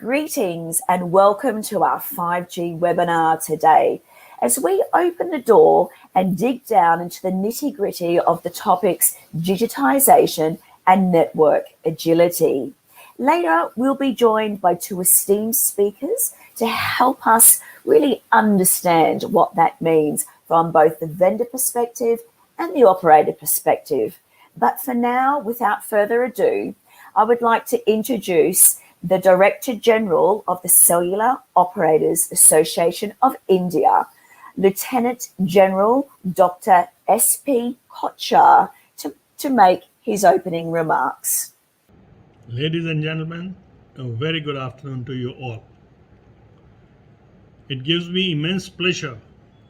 Greetings and welcome to our 5G webinar today as we open the door and dig down into the nitty-gritty of the topics digitization and network agility. Later, we'll be joined by two esteemed speakers to help us really understand what that means from both the vendor perspective and the operator perspective. But for now, without further ado, I would like to introduce the Director General of the Cellular Operators Association of India, Lieutenant General Dr. S.P. Kochhar, to make his opening remarks. Ladies and gentlemen, a very good afternoon to you all. It gives me immense pleasure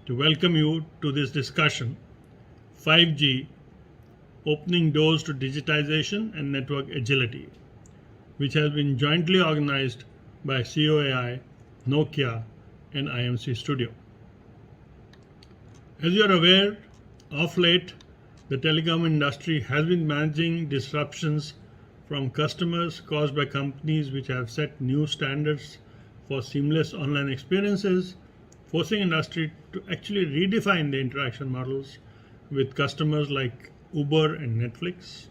to welcome you to this discussion, 5G, opening doors to digitization and network agility, which has been jointly organized by COAI, Nokia, and IMC Studio. As you are aware, of late, the telecom industry has been managing disruptions from customers caused by companies which have set new standards for seamless online experiences, forcing industry to actually redefine the interaction models with customers like Uber and Netflix.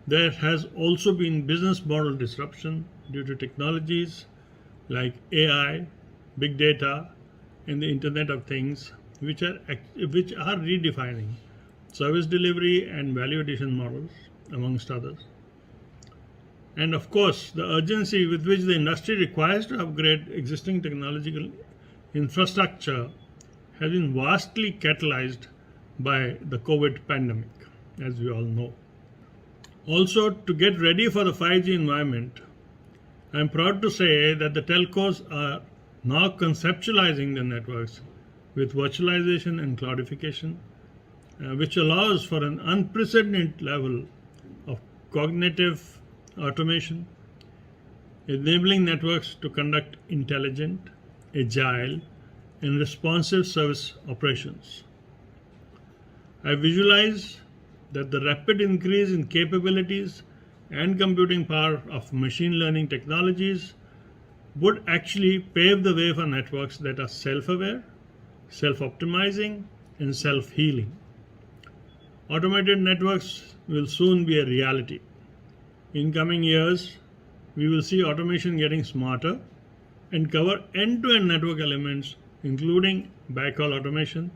There has also been business model disruption due to technologies like AI, big data, and the Internet of Things, which are redefining service delivery and value addition models, amongst others. And of course, the urgency with which the industry requires to upgrade existing technological infrastructure has been vastly catalyzed by the COVID pandemic, as we all know. Also, to get ready for the 5G environment, I am proud to say that the telcos are now conceptualizing their networks with virtualization and cloudification, which allows for an unprecedented level of cognitive automation, enabling networks to conduct intelligent, agile, and responsive service operations. I visualize that the rapid increase in capabilities and computing power of machine learning technologies would actually pave the way for networks that are self-aware, self-optimizing, and self-healing. Automated networks will soon be a reality. In coming years, we will see automation getting smarter and cover end-to-end network elements, including backhaul automation,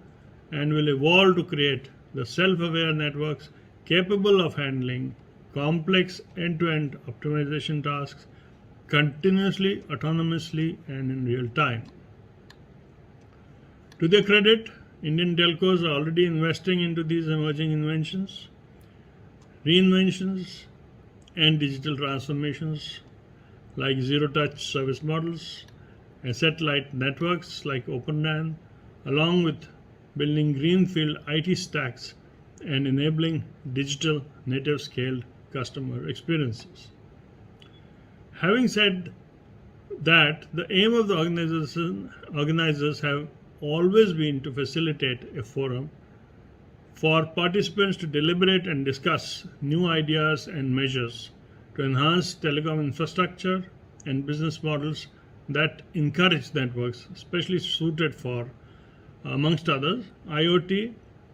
and will evolve to create the self-aware networks capable of handling complex end-to-end optimization tasks continuously, autonomously, and in real time. To their credit, Indian telcos are already investing into these emerging inventions, reinventions, and digital transformations like zero-touch service models and satellite networks like Open RAN, along with building greenfield IT stacks and enabling digital native scaled customer experiences. Having said that, the aim of the organizers have always been to facilitate a forum for participants to deliberate and discuss new ideas and measures to enhance telecom infrastructure and business models that encourage networks, especially suited for, amongst others, IoT,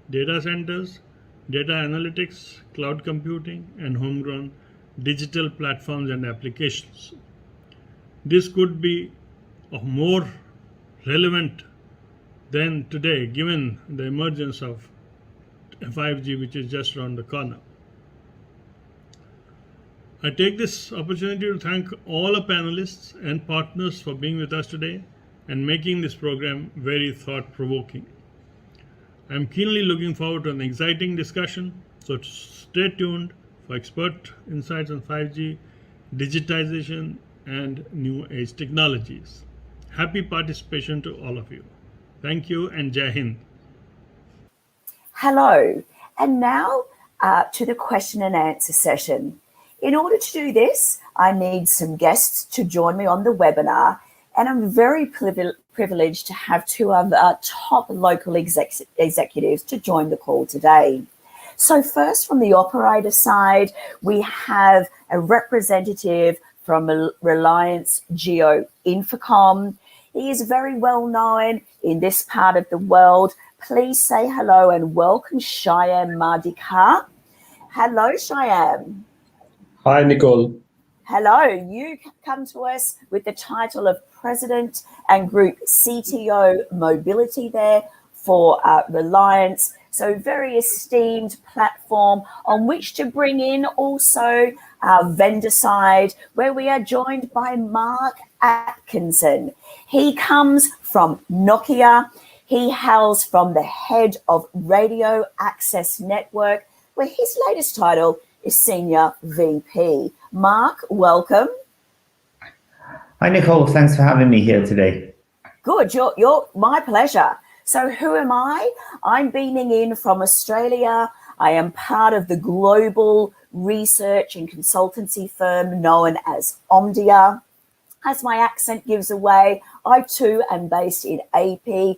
data centers, data analytics, cloud computing, and homegrown digital platforms and applications. This could be of more relevant than today, given the emergence of 5G, which is just around the corner. I take this opportunity to thank all our panelists and partners for being with us today and making this program very thought-provoking. I am keenly looking forward to an exciting discussion, so stay tuned for expert insights on 5G, digitization, and new age technologies. Happy participation to all of you. Thank you and Jai Hind. Hello, and now to the question and answer session. In order to do this, I need some guests to join me on the webinar, and I'm very privileged to have two of our top local executives to join the call today. So first, from the operator side, we have a representative from Reliance Geo Infocom. He is very well known in this part of the world. Please say hello and welcome Shyam Mardikar. Hello, Shyam. Hi, Nicole. Hello. You come to us with the title of President and Group CTO Mobility there for Reliance. So very esteemed platform on which to bring in also our vendor side, where we are joined by Mark Atkinson. He comes from Nokia. He hails from the head of Radio Access Network, where his latest title is Senior VP. Mark, welcome. Hi, Nicole. Thanks for having me here today. Good. You're my pleasure. So who am I? I'm beaming in from Australia. I am part of the global research and consultancy firm known as Omdia. As my accent gives away, I too am based in AP,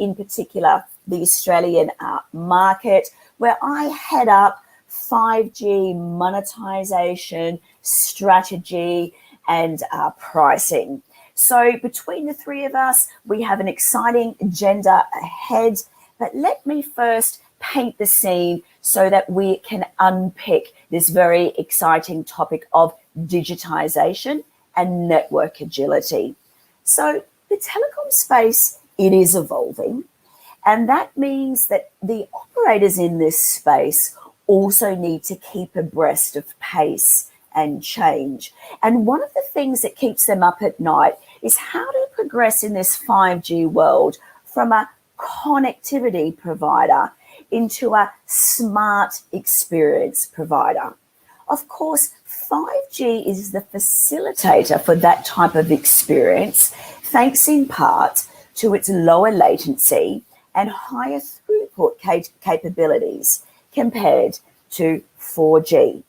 in particular the Australian market, where I head up 5G monetization, strategy, and pricing. So between the three of us, we have an exciting agenda ahead. But let me first paint the scene so that we can unpick this very exciting topic of digitization and network agility. So the telecom space, it is evolving. And that means that the operators in this space also need to keep abreast of pace and change. And one of the things that keeps them up at night is how to progress in this 5G world from a connectivity provider into a smart experience provider. Of course, 5G is the facilitator for that type of experience, thanks in part to its lower latency and higher throughput capabilities compared to 4G.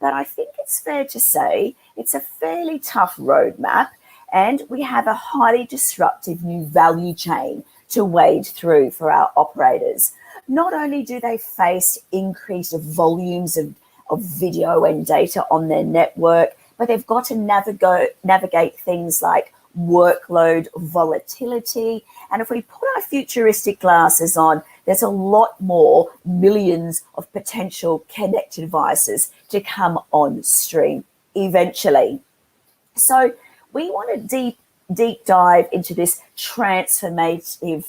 But I think it's fair to say it's a fairly tough roadmap, and we have a highly disruptive new value chain to wade through for our operators. Not only do they face increased volumes of video and data on their network, but they've got to navigate things like workload volatility. And if we put our futuristic glasses on, there's a lot more millions of potential connected devices to come on stream eventually. So we want to deep dive into this transformative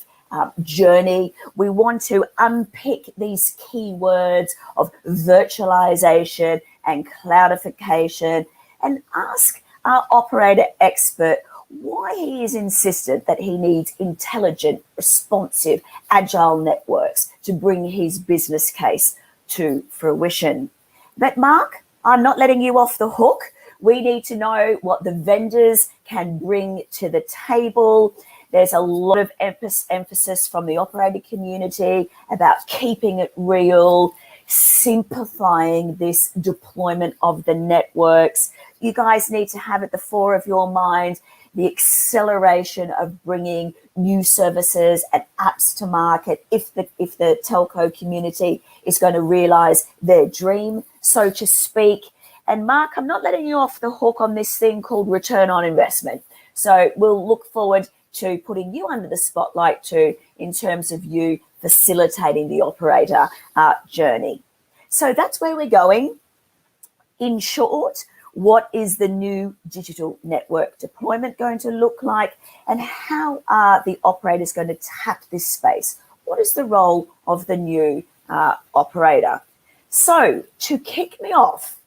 journey. We want to unpick these keywords of virtualization and cloudification and ask our operator expert why he is insistent that he needs intelligent, responsive, agile networks to bring his business case to fruition. But Mark, I'm not letting you off the hook. We need to know what the vendors can bring to the table. There's a lot of emphasis from the operator community about keeping it real, simplifying this deployment of the networks. You guys need to have at the fore of your mind the acceleration of bringing new services and apps to market if the telco community is going to realize their dream, so to speak. And Mark, I'm not letting you off the hook on this thing called return on investment. So we'll look forward to putting you under the spotlight too in terms of you facilitating the operator journey. So that's where we're going. In short, what is the new digital network deployment going to look like, and how are the operators going to tap this space? What is the role of the new operator? So to kick me off,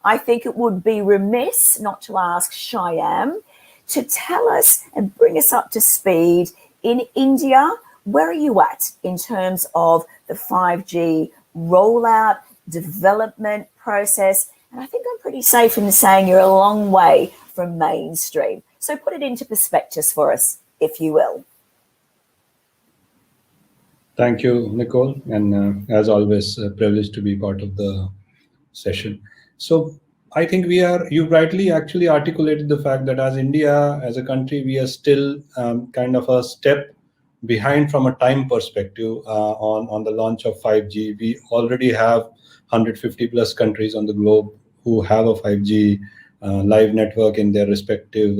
I think it would be remiss not to ask Shyam to tell us and bring us up to speed. In India, where are you at in terms of the 5G rollout, development process? And I think I'm pretty safe in saying you're a long way from mainstream. So put it into perspective for us, if you will. Thank you, Nicole. And as always, a privilege to be part of the session. So I think you rightly actually articulated the fact that as India, as a country, we are still kind of a step behind from a time perspective on the launch of 5G. We already have 150 plus countries on the globe who have a 5G live network in their respective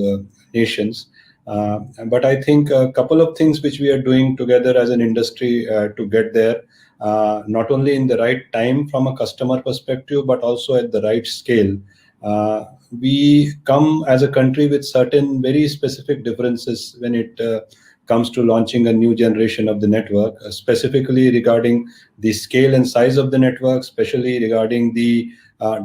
nations. But I think a couple of things which we are doing together as an industry to get there, not only in the right time from a customer perspective, but also at the right scale. We come as a country with certain very specific differences when it comes to launching a new generation of the network, specifically regarding the scale and size of the network, especially regarding the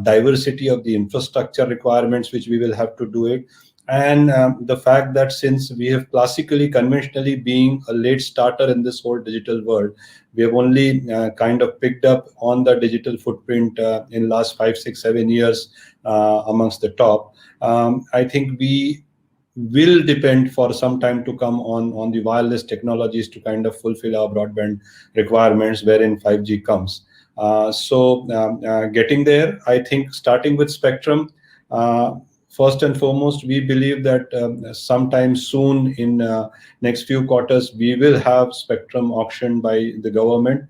diversity of the infrastructure requirements which we will have to do it. And the fact that since we have classically, conventionally being a late starter in this whole digital world, we have only kind of picked up on the digital footprint in last 5, 6, 7 years amongst the top. I think we will depend for some time to come on the wireless technologies to kind of fulfill our broadband requirements wherein 5G comes. Getting there, I think starting with spectrum, first and foremost, we believe that sometime soon in next few quarters, we will have spectrum auctioned by the government,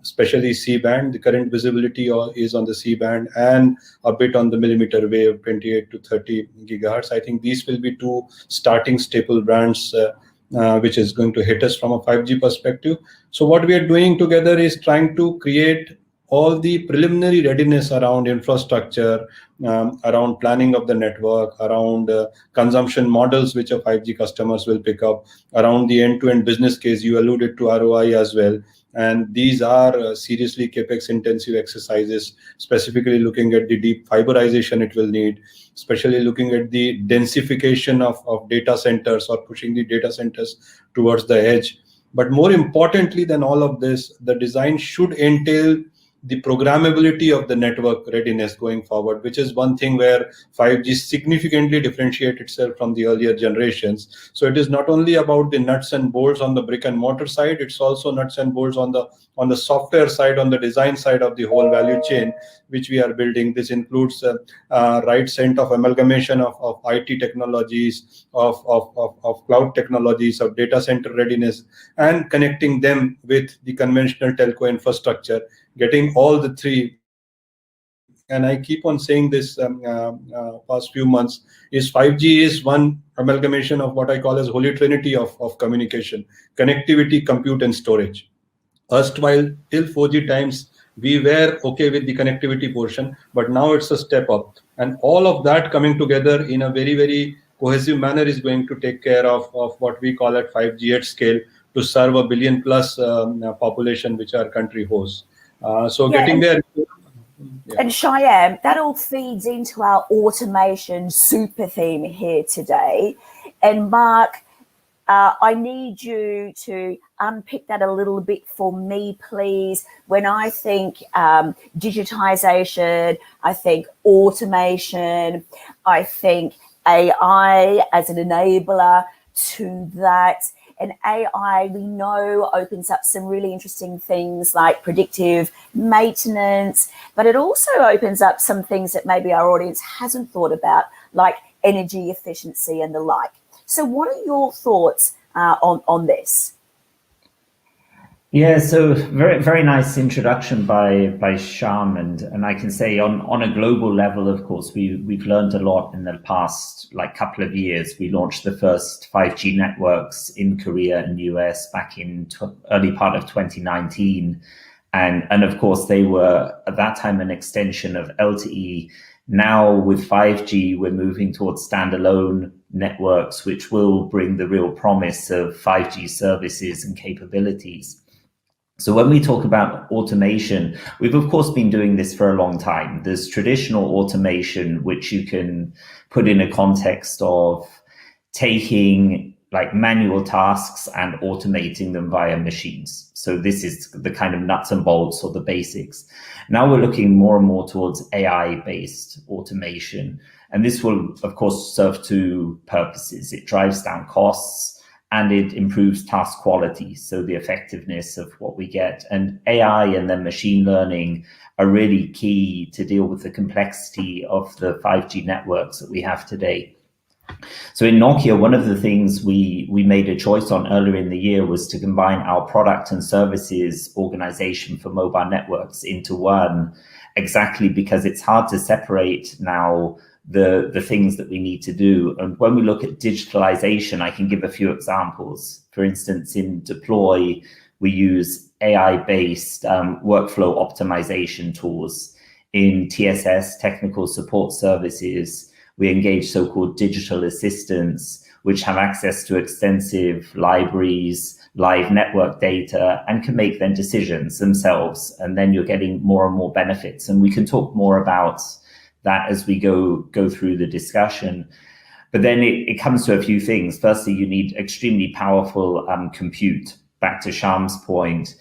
especially C-band. The current visibility is on the C-band and a bit on the millimeter wave, 28 to 30 gigahertz. I think these will be two starting staple brands which is going to hit us from a 5G perspective. So what we are doing together is trying to create all the preliminary readiness around infrastructure, around planning of the network, around consumption models which our 5G customers will pick up, around the end-to-end business case. You alluded to ROI as well. And these are seriously capex intensive exercises, specifically looking at the deep fiberization it will need, especially looking at the densification of data centers or pushing the data centers towards the edge. But more importantly than all of this, the design should entail the programmability of the network readiness going forward, which is one thing where 5G significantly differentiates itself from the earlier generations. So it is not only about the nuts and bolts on the brick and mortar side, it's also nuts and bolts on the software side, on the design side of the whole value chain, which we are building. This includes right set of amalgamation of IT technologies, of cloud technologies, of data center readiness, and connecting them with the conventional telco infrastructure, getting all the three. And I keep on saying this past few months, is 5G is one amalgamation of what I call as holy trinity of communication: connectivity, compute, and storage. Erstwhile, till 4G times, we were okay with the connectivity portion, but now it's a step up. And all of that coming together in a very, very cohesive manner is going to take care of what we call at 5G at scale to serve a billion plus population which our country hosts. Getting there. Yeah. And Shyam, that all feeds into our automation super theme here today. And Mark, I need you to unpick that a little bit for me, please. When I think digitization, I think automation, I think AI as an enabler to that. And AI, we know, opens up some really interesting things like predictive maintenance, but it also opens up some things that maybe our audience hasn't thought about, like energy efficiency and the like. So what are your thoughts on this? Yeah, so very, very nice introduction by Shyam, and I can say on a global level, of course, we've learned a lot in the past couple of years. We launched the first 5G networks in Korea and US back in early part of 2019, and of course they were at that time an extension of LTE. Now with 5G, we're moving towards standalone networks, which will bring the real promise of 5G services and capabilities. So when we talk about automation, we've of course been doing this for a long time. There's traditional automation, which you can put in a context of taking manual tasks and automating them via machines. So this is the kind of nuts and bolts or the basics. Now we're looking more and more towards AI-based automation. And this will, of course, serve two purposes. It drives down costs and it improves task quality, so the effectiveness of what we get. And AI and then machine learning are really key to deal with the complexity of the 5G networks that we have today. So in Nokia, one of the things we made a choice on earlier in the year was to combine our product and services organization for mobile networks into one, exactly because it's hard to separate now the things that we need to do. And when we look at digitalization, I can give a few examples. For instance, in Deploy, we use AI-based workflow optimization tools. In TSS, Technical Support Services, we engage so-called digital assistants, which have access to extensive libraries, live network data, and can make then decisions themselves. And then you're getting more and more benefits. And we can talk more about that as we go through the discussion. But then it comes to a few things. Firstly, you need extremely powerful compute. Back to Shyam's point,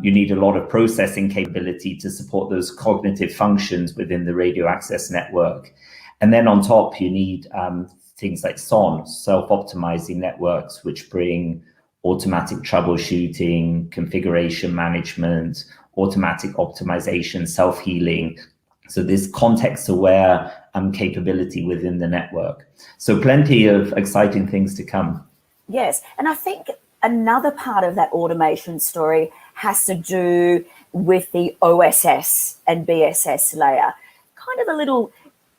you need a lot of processing capability to support those cognitive functions within the radio access network. And then on top, you need things like SON, self-optimizing networks, which bring automatic troubleshooting, configuration management, automatic optimization, self-healing. So this context-aware capability within the network. So plenty of exciting things to come. Yes, and I think another part of that automation story has to do with the OSS and BSS layer. Kind of a little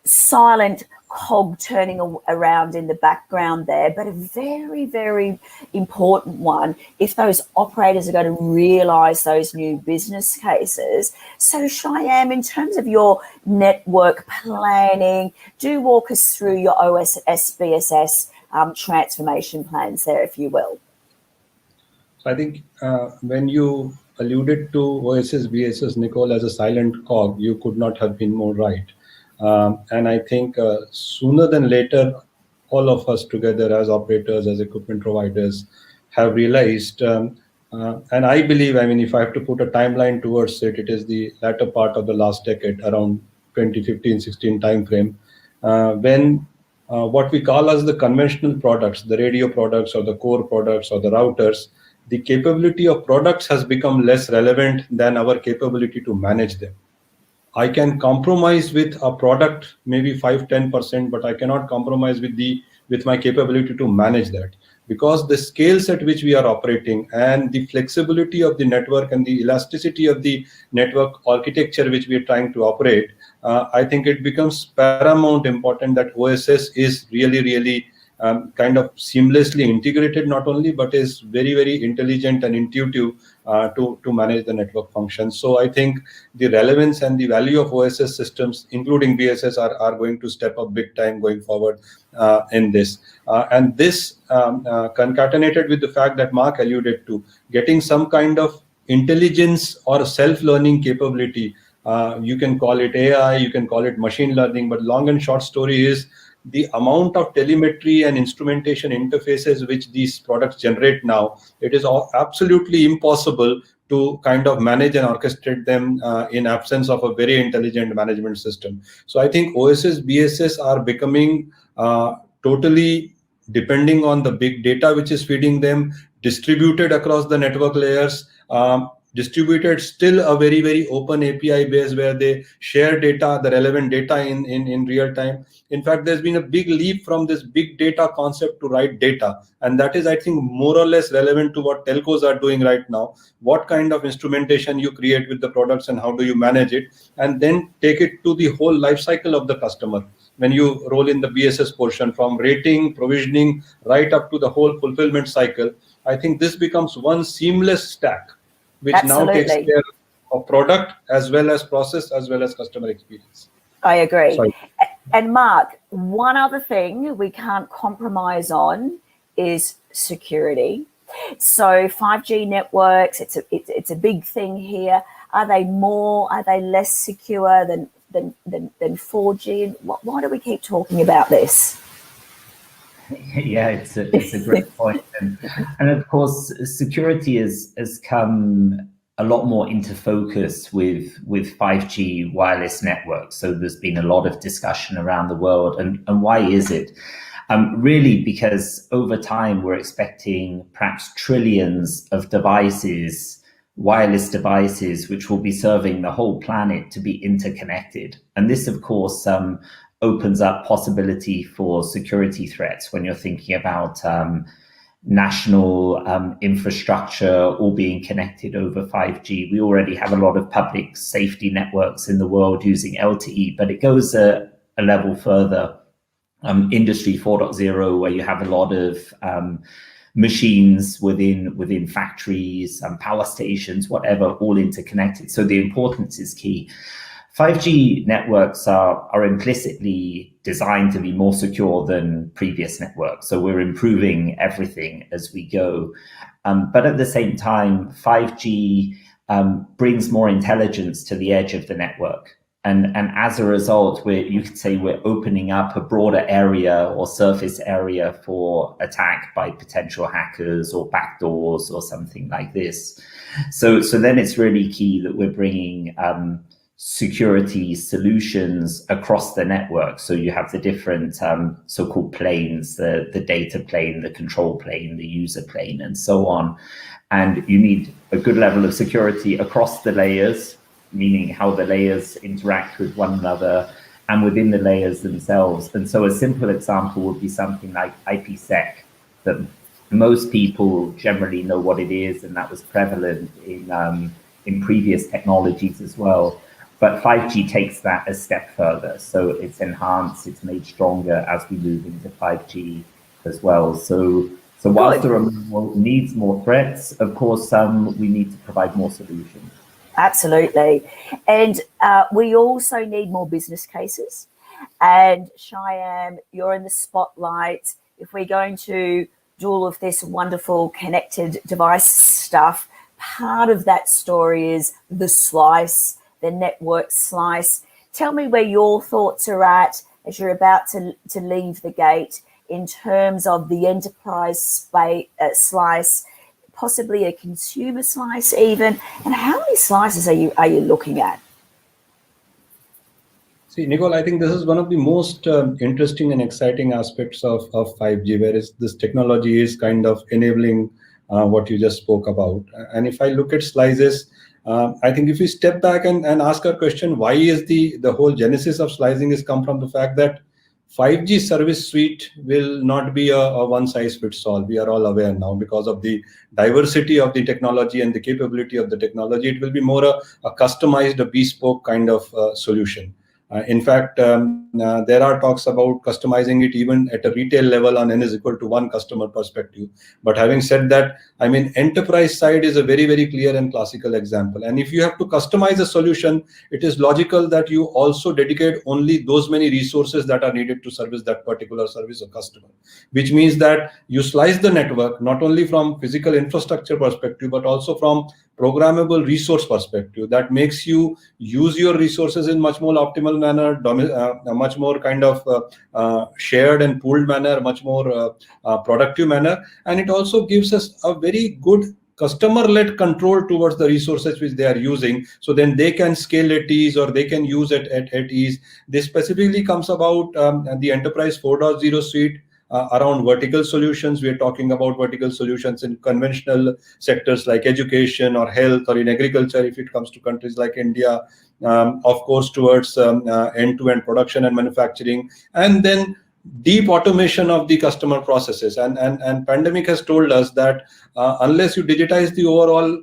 silent cog turning around in the background there, but a very, very important one if those operators are going to realize those new business cases. So Shyam, in terms of your network planning, do walk us through your OSS BSS transformation plans there, if you will. I think when you alluded to OSS BSS, Nicole, as a silent cog, you could not have been more right. And I think sooner than later, all of us together as operators, as equipment providers, have realized, and I believe, I mean, if I have to put a timeline towards it, it is the latter part of the last decade, around 2015-16 timeframe, when what we call as the conventional products, the radio products or the core products or the routers, the capability of products has become less relevant than our capability to manage them. I can compromise with a product, maybe 5-10%, but I cannot compromise with my capability to manage that, because the scales at which we are operating and the flexibility of the network and the elasticity of the network architecture which we are trying to operate, I think it becomes paramount important that OSS is really kind of seamlessly integrated, not only, but is very intelligent and intuitive to manage the network functions. So I think the relevance and the value of OSS systems, including BSS, are going to step up big time going forward in this. And this concatenated with the fact that Mark alluded to, getting some kind of intelligence or self-learning capability. You can call it AI, you can call it machine learning, but long and short story is the amount of telemetry and instrumentation interfaces which these products generate now, it is absolutely impossible to kind of manage and orchestrate them in absence of a very intelligent management system. So I think OSS, BSS are becoming totally depending on the big data which is feeding them, distributed across the network layers, distributed still a very open API base where they share data, the relevant data in real time. In fact, there's been a big leap from this big data concept to right data. And that is, I think, more or less relevant to what telcos are doing right now. What kind of instrumentation you create with the products and how do you manage it? And then take it to the whole life cycle of the customer. When you roll in the BSS portion from rating, provisioning, right up to the whole fulfillment cycle, I think this becomes one seamless stack, which now takes care of product as well as process as well as customer experience. I agree. Sorry. And Mark, one other thing we can't compromise on is security. So 5G networks, it's a big thing here. Are they less secure than 4G? Why do we keep talking about this? Yeah, it's a great point. And of course, security has come a lot more into focus with 5G wireless networks. So there's been a lot of discussion around the world. And why is it? Really, because over time, we're expecting perhaps trillions of devices, wireless devices, which will be serving the whole planet to be interconnected. And this, of course, opens up possibility for security threats when you're thinking about national infrastructure all being connected over 5G. We already have a lot of public safety networks in the world using LTE, but it goes a a level further, Industry 4.0, where you have a lot of machines within factories and power stations, whatever, all interconnected. So the importance is key. 5G networks are implicitly designed to be more secure than previous networks. So we're improving everything as we go. But at the same time, 5G brings more intelligence to the edge of the network. And as a result, you could say we're opening up a broader area or surface area for attack by potential hackers or backdoors or something like this. So then it's really key that we're bringing security solutions across the network. So you have the different so-called planes, the data plane, the control plane, the user plane, and so on. And you need a good level of security across the layers, meaning how the layers interact with one another and within the layers themselves. And so a simple example would be something like IPsec, that most people generally know what it is, and that was prevalent in previous technologies as well. But 5G takes that a step further. So it's enhanced, it's made stronger as we move into 5G as well. So whilst there are more needs, more threats, of course, we need to provide more solutions. Absolutely. And we also need more business cases. And Shyam, you're in the spotlight. If we're going to do all of this wonderful connected device stuff, part of that story is the slice, the network slice. Tell me where your thoughts are at as you're about to leave the gate in terms of the enterprise slice, possibly a consumer slice even, and how many slices are you looking at? See, Nicole, I think this is one of the most interesting and exciting aspects of 5G, whereas this technology is kind of enabling what you just spoke about. And if I look at slices, I think if we step back and ask our question, why is the whole genesis of slicing has come from the fact that 5G service suite will not be a one-size-fits-all. We are all aware now because of the diversity of the technology and the capability of the technology. It will be more a customized, a bespoke kind of solution. In fact, there are talks about customizing it even at a retail level on n is equal to 1 customer perspective. But having said that, I mean, enterprise side is a very, very clear and classical example. And if you have to customize a solution, it is logical that you also dedicate only those many resources that are needed to service that particular service or customer, which means that you slice the network not only from physical infrastructure perspective, but also from programmable resource perspective. That makes you use your resources in much more optimal manner, much more kind of shared and pooled manner, much more productive manner. And it also gives us a very good customer-led control towards the resources which they are using. So then they can scale at ease or they can use it at ease. This specifically comes about the Enterprise 4.0 suite. Around vertical solutions. We are talking about vertical solutions in conventional sectors like education or health, or in agriculture if it comes to countries like India, of course towards end-to-end production and manufacturing, and then deep automation of the customer processes. And pandemic has told us that unless you digitize the overall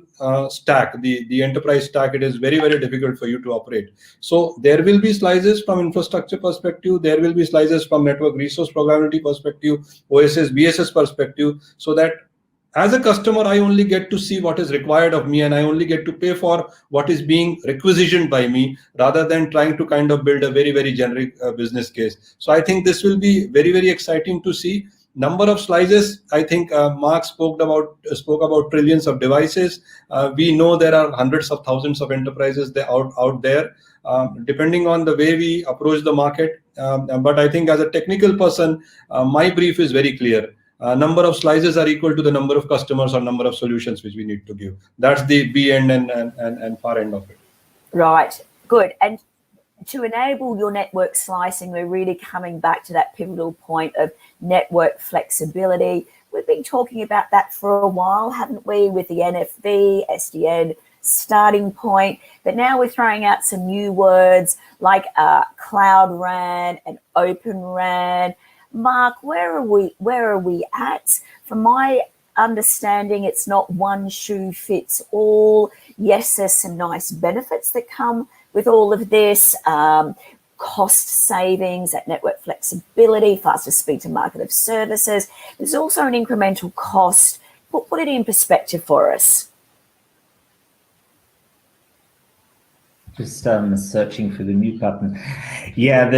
stack, the enterprise stack, it is very, very difficult for you to operate. So there will be slices from infrastructure perspective, there will be slices from network resource programmability perspective, OSS, BSS perspective, so that as a customer, I only get to see what is required of me and I only get to pay for what is being requisitioned by me, rather than trying to kind of build a very, very generic business case. So I think this will be very, very exciting to see. Number of slices, I think Mark spoke about trillions of devices. We know there are hundreds of thousands of enterprises out there, depending on the way we approach the market. But I think as a technical person, my brief is very clear. Number of slices are equal to the number of customers or number of solutions which we need to give. That's the B end and far end of it. Right, good. And to enable your network slicing, we're really coming back to that pivotal point of network flexibility. We've been talking about that for a while, haven't we, with the NFV, SDN starting point, but now we're throwing out some new words like Cloud RAN and Open RAN. Mark, where are we at? From my understanding, it's not one shoe fits all. Yes, there's some nice benefits that come with all of this. cost savings, that network flexibility, faster speed to market of services. There's also an incremental cost. Put it in perspective for us. Just searching for the mute button. Yeah,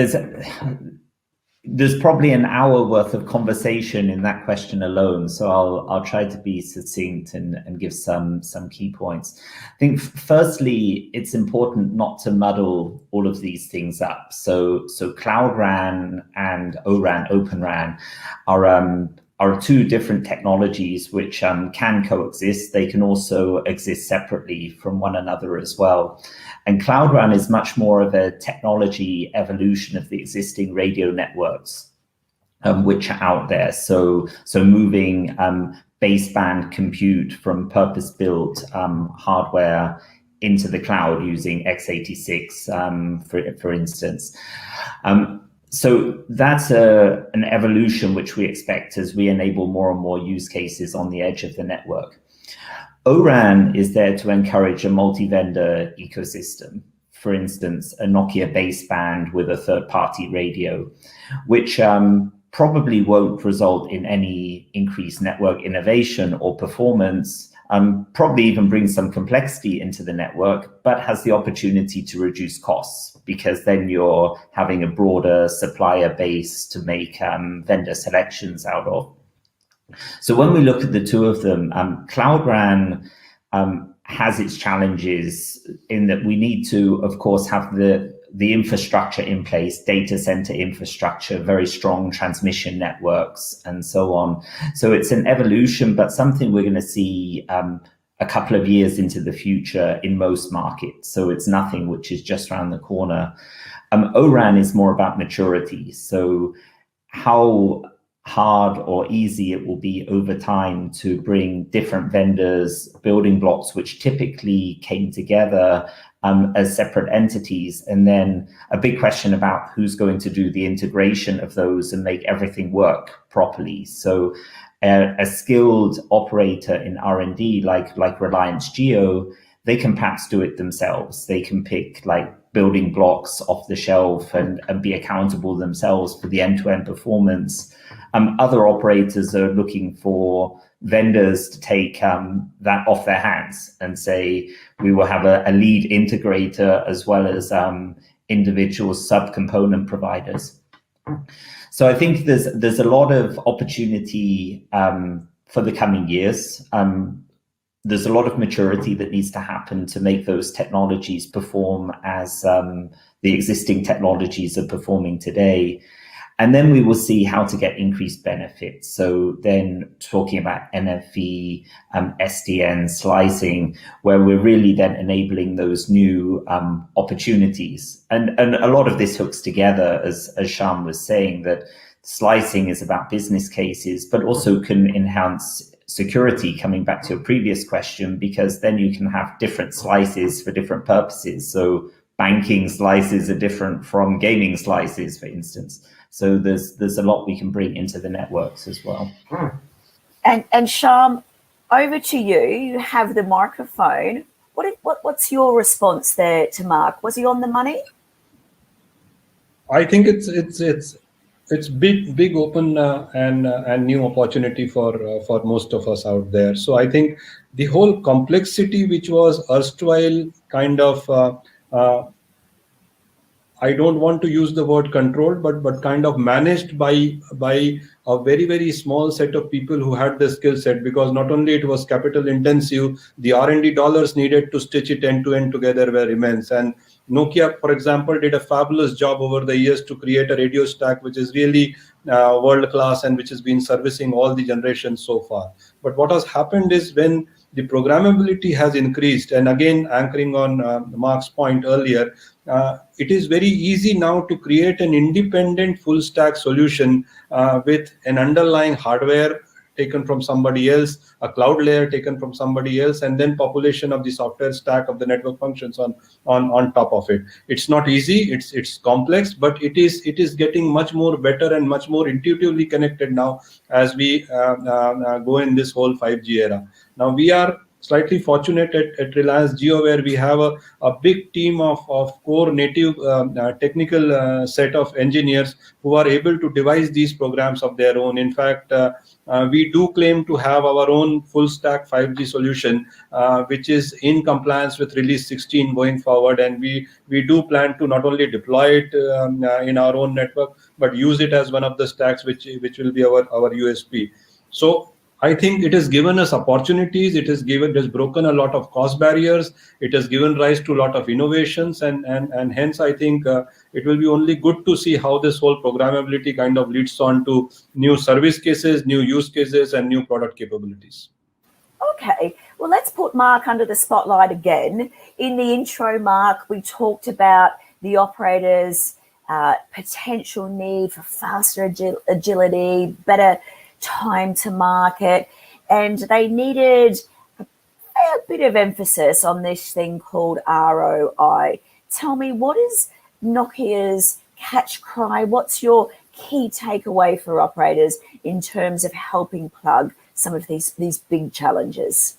there's probably an hour worth of conversation in that question alone. So I'll try to be succinct and give some key points. I think firstly, it's important not to muddle all of these things up. So Cloud RAN and ORAN, Open RAN, are two different technologies which can coexist. They can also exist separately from one another as well. And Cloud RAN is much more of a technology evolution of the existing radio networks, which are out there. So moving baseband compute from purpose-built hardware into the cloud using x86, for instance. So that's an evolution which we expect as we enable more and more use cases on the edge of the network. ORAN is there to encourage a multi-vendor ecosystem. For instance, a Nokia baseband with a third-party radio, which probably won't result in any increased network innovation or performance, probably even brings some complexity into the network, but has the opportunity to reduce costs, because then you're having a broader supplier base to make vendor selections out of. So when we look at the two of them, Cloud RAN has its challenges in that we need to, of course, have the infrastructure in place, data center infrastructure, very strong transmission networks, and so on. So it's an evolution, but something we're going to see a couple of years into the future in most markets. So it's nothing which is just around the corner. ORAN is more about maturity. So how hard or easy it will be over time to bring different vendors, building blocks, which typically came together as separate entities. And then a big question about who's going to do the integration of those and make everything work properly. So a skilled operator in R&D like Reliance Jio, they can perhaps do it themselves. They can pick like building blocks off the shelf and be accountable themselves for the end-to-end performance. Other operators are looking for vendors to take that off their hands and say, we will have a lead integrator as well as individual sub-component providers. So I think there's a lot of opportunity for the coming years. There's a lot of maturity that needs to happen to make those technologies perform as the existing technologies are performing today. And then we will see how to get increased benefits. So then talking about NFV, SDN, slicing, where we're really then enabling those new opportunities. And a lot of this hooks together, as Shyam was saying, that slicing is about business cases, but also can enhance security, coming back to your previous question, because then you can have different slices for different purposes. So banking slices are different from gaming slices, for instance. So there's a lot we can bring into the networks as well. And Shyam, over to you. You have the microphone. What's your response there to Mark? Was he on the money? I think it's big open and new opportunity for most of us out there. So I think the whole complexity which was erstwhile kind of I don't want to use the word controlled, but kind of managed by a very, very small set of people who had the skill set, because not only it was capital intensive, the R&D dollars needed to stitch it end to end together were immense. And Nokia, for example, did a fabulous job over the years to create a radio stack which is really world class and which has been servicing all the generations so far. But what has happened is when the programmability has increased, and again anchoring on Mark's point earlier, it is very easy now to create an independent full stack solution with an underlying hardware taken from somebody else, a cloud layer taken from somebody else, and then population of the software stack of the network functions on top of it. It's not easy, it's complex, but it is getting much more better and much more intuitively connected now as we go in this whole 5G era. Now we are slightly fortunate at Reliance Jio, where we have a big team of core native technical set of engineers who are able to devise these programs of their own. In fact, we do claim to have our own full stack 5G solution, which is in compliance with release 16 going forward. And we do plan to not only deploy it in our own network, but use it as one of the stacks, which will be our USP. So I think it has given us opportunities. It has broken a lot of cost barriers. It has given rise to a lot of innovations, and hence I think it will be only good to see how this whole programmability kind of leads on to new service cases, new use cases, and new product capabilities. Okay, well, let's put Mark under the spotlight again. In the intro, Mark, we talked about the operators' potential need for faster agility, better time to market, and they needed a bit of emphasis on this thing called ROI. Tell me, what is Nokia's catch cry? What's your key takeaway for operators in terms of helping plug some of these big challenges?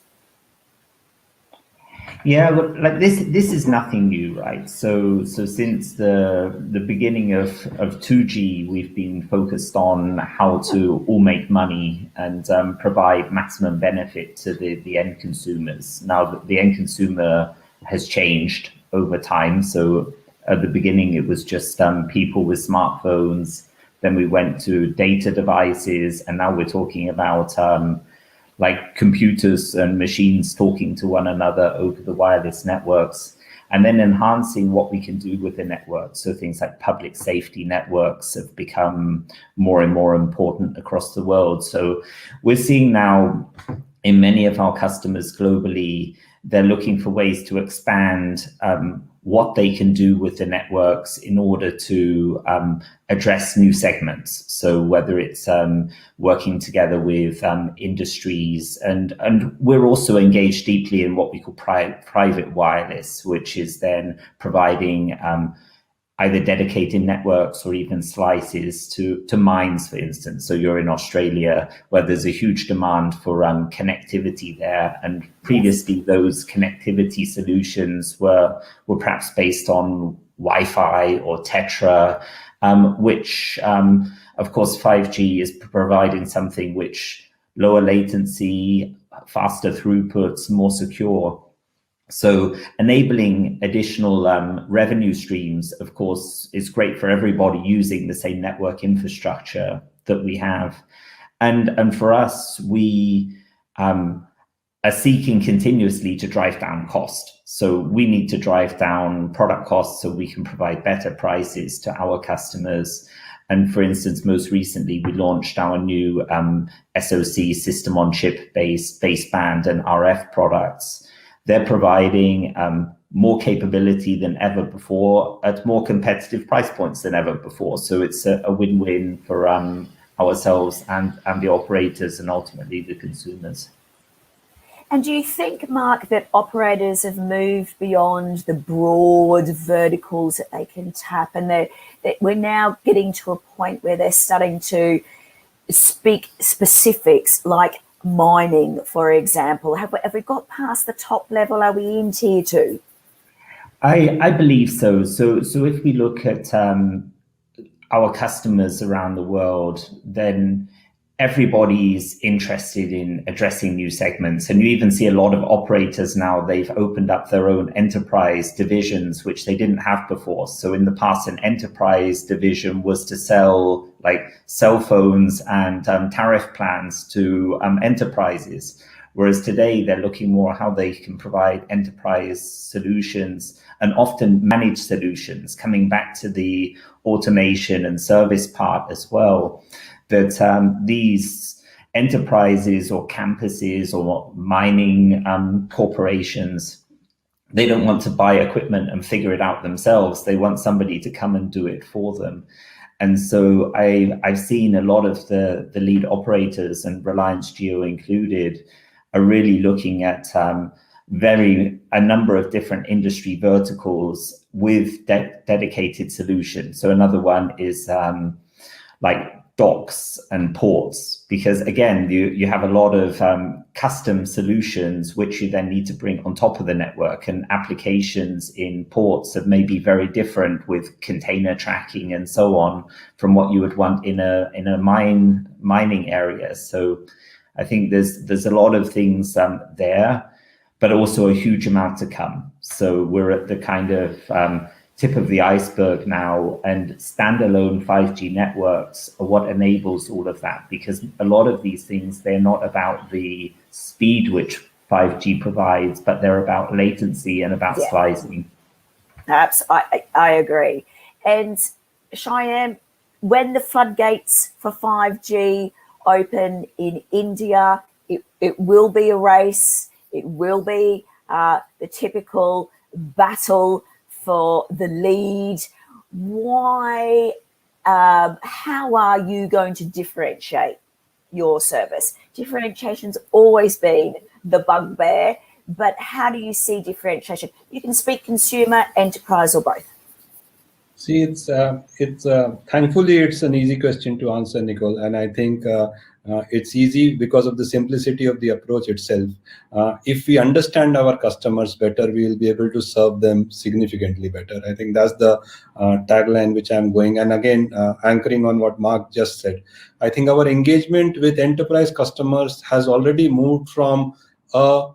Yeah, well, like this is nothing new, right? So since the beginning of 2G, we've been focused on how to all make money and provide maximum benefit to the end consumers. Now the end consumer has changed over time. So at the beginning, it was just people with smartphones. Then we went to data devices, and now we're talking about like computers and machines talking to one another over the wireless networks, and then enhancing what we can do with the network. So things like public safety networks have become more and more important across the world. So we're seeing now in many of our customers globally, they're looking for ways to expand what they can do with the networks in order to address new segments. So whether it's working together with industries, and we're also engaged deeply in what we call private wireless, which is then providing either dedicated networks or even slices to mines, for instance. So you're in Australia, where there's a huge demand for connectivity there. And previously, those connectivity solutions were perhaps based on Wi-Fi or Tetra, which, of course, 5G is providing something which lower latency, faster throughputs, more secure. So enabling additional revenue streams, of course, is great for everybody using the same network infrastructure that we have. And for us, we are seeking continuously to drive down cost. So we need to drive down product costs so we can provide better prices to our customers. And for instance, most recently, we launched our new SoC system on chip baseband and RF products. They're providing more capability than ever before at more competitive price points than ever before. So it's a win-win for ourselves and the operators and ultimately the consumers. And do you think, Mark, that operators have moved beyond the broad verticals that they can tap, and that we're now getting to a point where they're starting to speak specifics like mining, for example? Have we got past the top level? Are we in tier 2? I believe so. So if we look at our customers around the world, then everybody's interested in addressing new segments. And you even see a lot of operators now, they've opened up their own enterprise divisions, which they didn't have before. So in the past, an enterprise division was to sell like cell phones and tariff plans to enterprises. Whereas today they're looking more how they can provide enterprise solutions and often managed solutions, coming back to the automation and service part as well. That these enterprises or campuses or mining corporations, they don't want to buy equipment and figure it out themselves. They want somebody to come and do it for them. And so I've seen a lot of the lead operators, and Reliance Jio included, are really looking at a number of different industry verticals with dedicated solutions. So another one is like docks and ports, because again, you have a lot of custom solutions which you then need to bring on top of the network, and applications in ports that may be very different with container tracking and so on from what you would want in a mining area. So I think there's a lot of things there, but also a huge amount to come. So we're at the kind of tip of the iceberg now, and standalone 5G networks are what enables all of that, because a lot of these things, they're not about the speed which 5G provides, but they're about latency and about slicing. Perhaps I agree. And Shyam, when the floodgates for 5G open in India, it will be a race. It will be the typical battle for the lead. Why? How are you going to differentiate your service? Differentiation's always been the bugbear, but how do you see differentiation? You can speak consumer, enterprise, or both. See, it's thankfully it's an easy question to answer, Nicole, and I think it's easy because of the simplicity of the approach itself. If we understand our customers better, we will be able to serve them significantly better. I think that's the tagline which I'm going. And again, anchoring on what Mark just said, I think our engagement with enterprise customers has already moved from a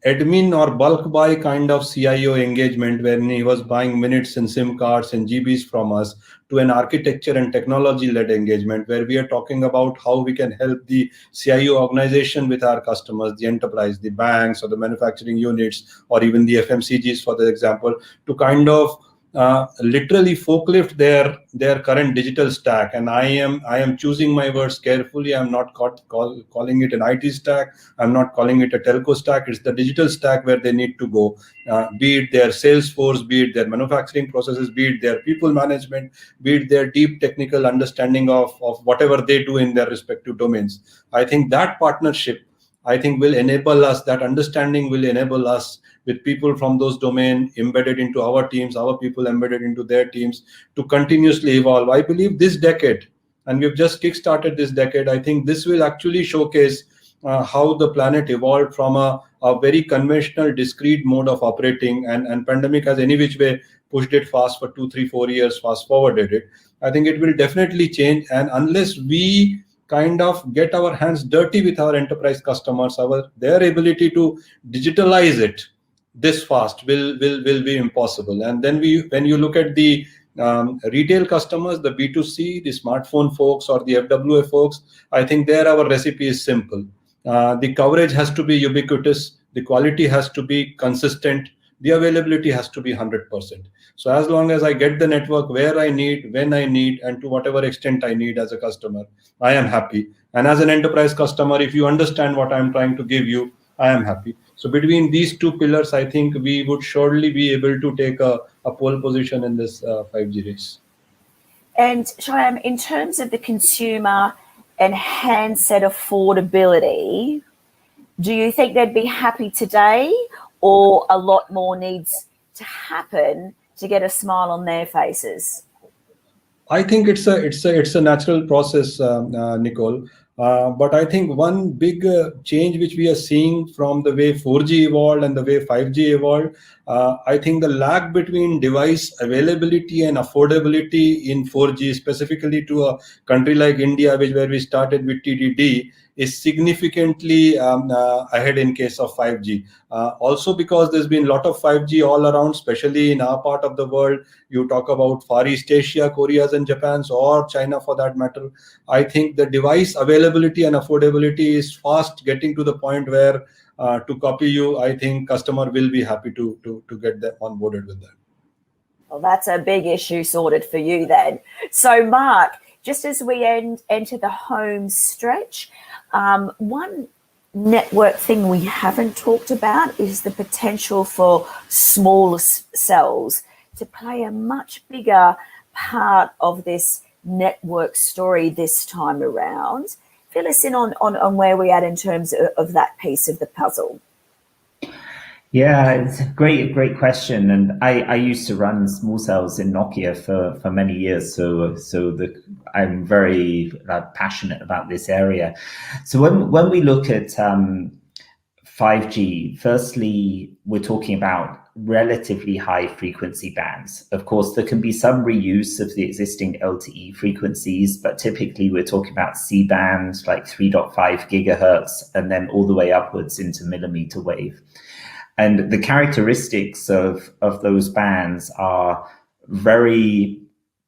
admin or bulk buy kind of CIO engagement when he was buying minutes and SIM cards and GBs from us, to an architecture and technology led engagement where we are talking about how we can help the CIO organization with our customers, the enterprise, the banks or the manufacturing units, or even the FMCGs for the example, to kind of literally forklift their current digital stack. And I am choosing my words carefully. I'm not calling it an IT stack. I'm not calling it a telco stack. It's the digital stack where they need to go, be it their sales force, be it their manufacturing processes, be it their people management, be it their deep technical understanding of whatever they do in their respective domains. I think that partnership, will enable us, that understanding will enable us, with people from those domains embedded into our teams, our people embedded into their teams, to continuously evolve. I believe this decade, and we've just kickstarted this decade, I think this will actually showcase how the planet evolved from a very conventional, discrete mode of operating, and pandemic has any which way pushed it fast for 2, 3, 4 years, fast forwarded it. I think it will definitely change, and unless we kind of get our hands dirty with our enterprise customers, their ability to digitalize it this fast will be impossible. And then when you look at the retail customers, the B2C, the smartphone folks or the FWA folks, I think there our recipe is simple. The coverage has to be ubiquitous, the quality has to be consistent, the availability has to be 100%. So as long as I get the network where I need, when I need, and to whatever extent I need as a customer, I am happy. And as an enterprise customer, if you understand what I'm trying to give you, I am happy. So between these two pillars, I think we would surely be able to take a pole position in this 5G race. And Shyam, in terms of the consumer and handset affordability, do you think they'd be happy today, or a lot more needs to happen to get a smile on their faces? I think it's a natural process, Nicole. But I think one big change which we are seeing from the way 4G evolved and the way 5G evolved, I think the lag between device availability and affordability in 4G, specifically to a country like India, where we started with TDD, is significantly ahead in case of 5G. Also because there's been a lot of 5G all around, especially in our part of the world. You talk about Far East Asia, Koreas and Japans, or China for that matter. I think the device availability and affordability is fast getting to the point where to copy you, I think customer will be happy to get them onboarded with that. Well, that's a big issue sorted for you then. So Mark, just as we enter the home stretch, one network thing we haven't talked about is the potential for smaller cells to play a much bigger part of this network story this time around. Fill us in on where we're at in terms of that piece of the puzzle. Yeah, it's a great question. And I used to run small cells in Nokia for many years. I'm very passionate about this area. So when we look at 5G, firstly, we're talking about relatively high frequency bands. Of course, there can be some reuse of the existing LTE frequencies, but typically we're talking about C band, like 3.5 gigahertz, and then all the way upwards into millimeter wave. And the characteristics of those bands are very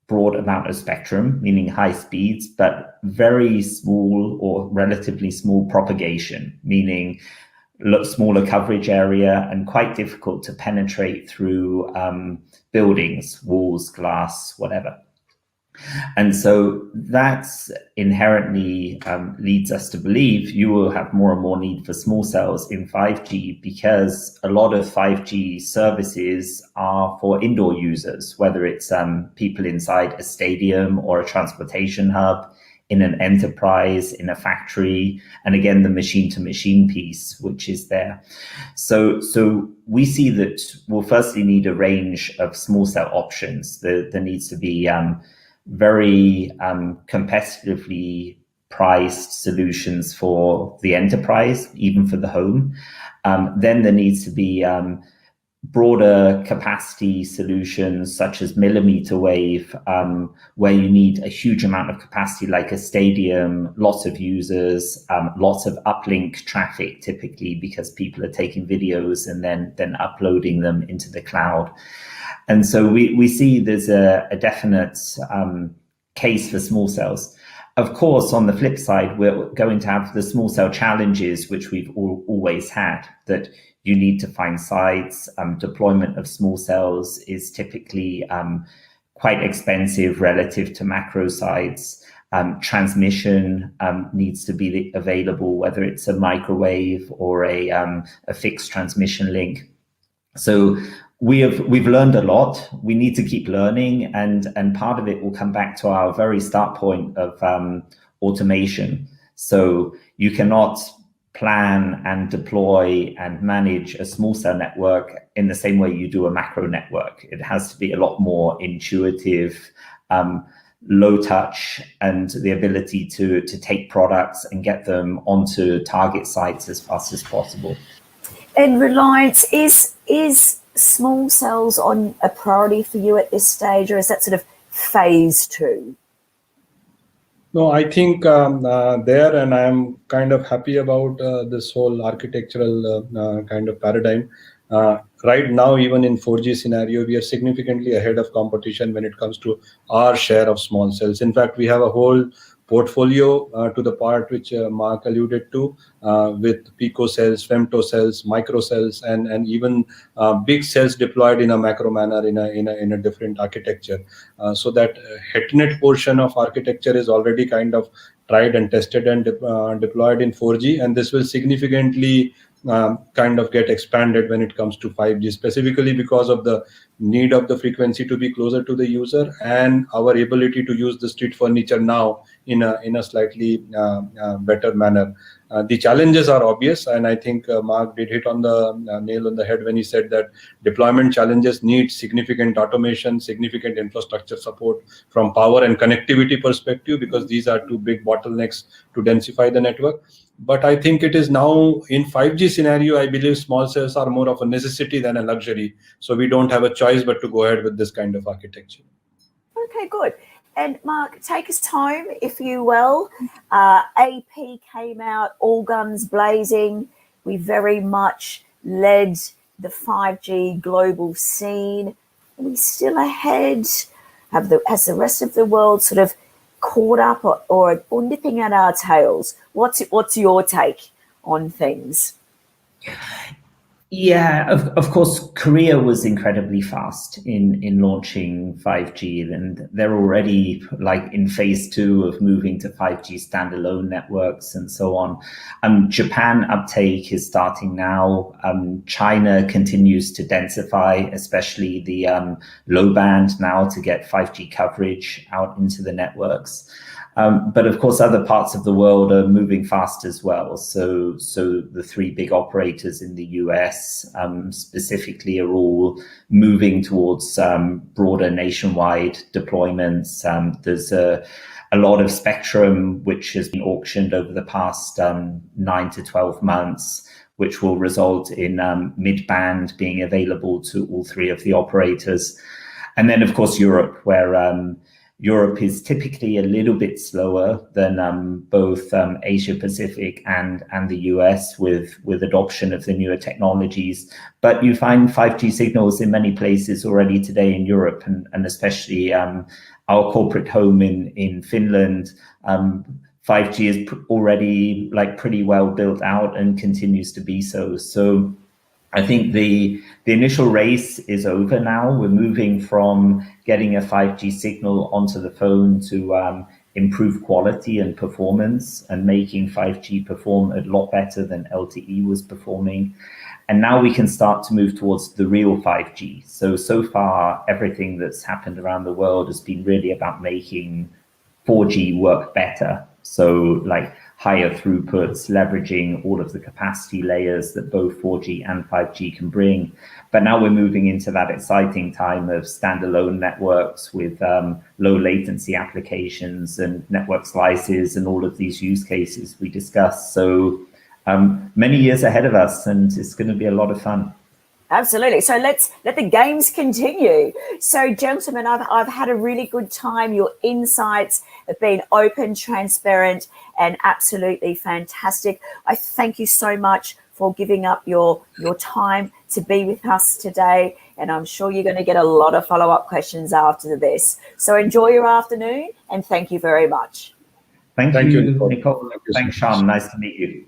broad amount of spectrum, meaning high speeds, but very small or relatively small propagation, meaning smaller coverage area and quite difficult to penetrate through buildings, walls, glass, whatever. And so that's inherently leads us to believe you will have more and more need for small cells in 5G, because a lot of 5G services are for indoor users, whether it's people inside a stadium or a transportation hub, in an enterprise, in a factory, and again, the machine-to-machine piece, which is there. So we see that we'll firstly need a range of small cell options. There needs to be very competitively priced solutions for the enterprise, even for the home. Then there needs to be broader capacity solutions such as millimeter wave, where you need a huge amount of capacity, like a stadium, lots of users, lots of uplink traffic, typically because people are taking videos and then uploading them into the cloud. And so we see there's a definite case for small cells. Of course, on the flip side, we're going to have the small cell challenges, which we've always had, that you need to find sites. Deployment of small cells is typically quite expensive relative to macro sites. Transmission needs to be available, whether it's a microwave or a fixed transmission link. So we've learned a lot. We need to keep learning, and part of it will come back to our very start point of automation. So you cannot plan and deploy and manage a small cell network in the same way you do a macro network. It has to be a lot more intuitive, low touch, and the ability to take products and get them onto target sites as fast as possible. And Reliance, is small cells on a priority for you at this stage, or is that sort of phase 2? No, I think there, and I'm kind of happy about this whole architectural kind of paradigm. Right now, even in 4G scenario, we are significantly ahead of competition when it comes to our share of small cells. In fact, we have a whole portfolio to the part which Mark alluded to, with pico cells, femto cells, micro cells, and even big cells deployed in a macro manner in a different architecture. So that HETNET portion of architecture is already kind of tried and tested and deployed in 4G, and this will significantly kind of get expanded when it comes to 5G, specifically because of the need of the frequency to be closer to the user and our ability to use the street furniture now in a slightly better manner. The challenges are obvious, and I think Mark did hit on the nail on the head when he said that deployment challenges need significant automation, significant infrastructure support from power and connectivity perspective, because these are two big bottlenecks to densify the network. But I think it is now in 5G scenario, I believe small cells are more of a necessity than a luxury. So we don't have a choice but to go ahead with this kind of architecture. Okay, good. And Mark, take us home, if you will. AP came out, all guns blazing. We very much led the 5G global scene. Are we still ahead? Has the rest of the world sort of caught up or nipping at our tails? What's your take on things? Yeah, of course, Korea was incredibly fast in launching 5G, and they're already like in phase 2 of moving to 5G standalone networks and so on. Japan uptake is starting now. China continues to densify, especially the low band now, to get 5G coverage out into the networks. But of course, other parts of the world are moving fast as well. So the three big operators in the US specifically are all moving towards broader nationwide deployments. There's a lot of spectrum which has been auctioned over the past 9 to 12 months, which will result in mid-band being available to all three of the operators. And then, of course, Europe, where Europe is typically a little bit slower than both Asia Pacific and the US with adoption of the newer technologies. But you find 5G signals in many places already today in Europe, and especially our corporate home in Finland. 5G is already pretty well built out and continues to be so. So I think the initial race is over now. We're moving from getting a 5G signal onto the phone to improve quality and performance and making 5G perform a lot better than LTE was performing. And now we can start to move towards the real 5G. So far, everything that's happened around the world has been really about making 4G work better. So higher throughputs, leveraging all of the capacity layers that both 4G and 5G can bring. But now we're moving into that exciting time of standalone networks with low latency applications and network slices and all of these use cases we discussed. So many years ahead of us, and it's going to be a lot of fun. Absolutely. So let's let the games continue. So, gentlemen, I've had a really good time. Your insights have been open, transparent, and absolutely fantastic. I thank you so much for giving up your time to be with us today. And I'm sure you're going to get a lot of follow-up questions after this. So enjoy your afternoon, and thank you very much. Thank you, Nicole. Thank you Thanks, so much. Shyam. Nice to meet you.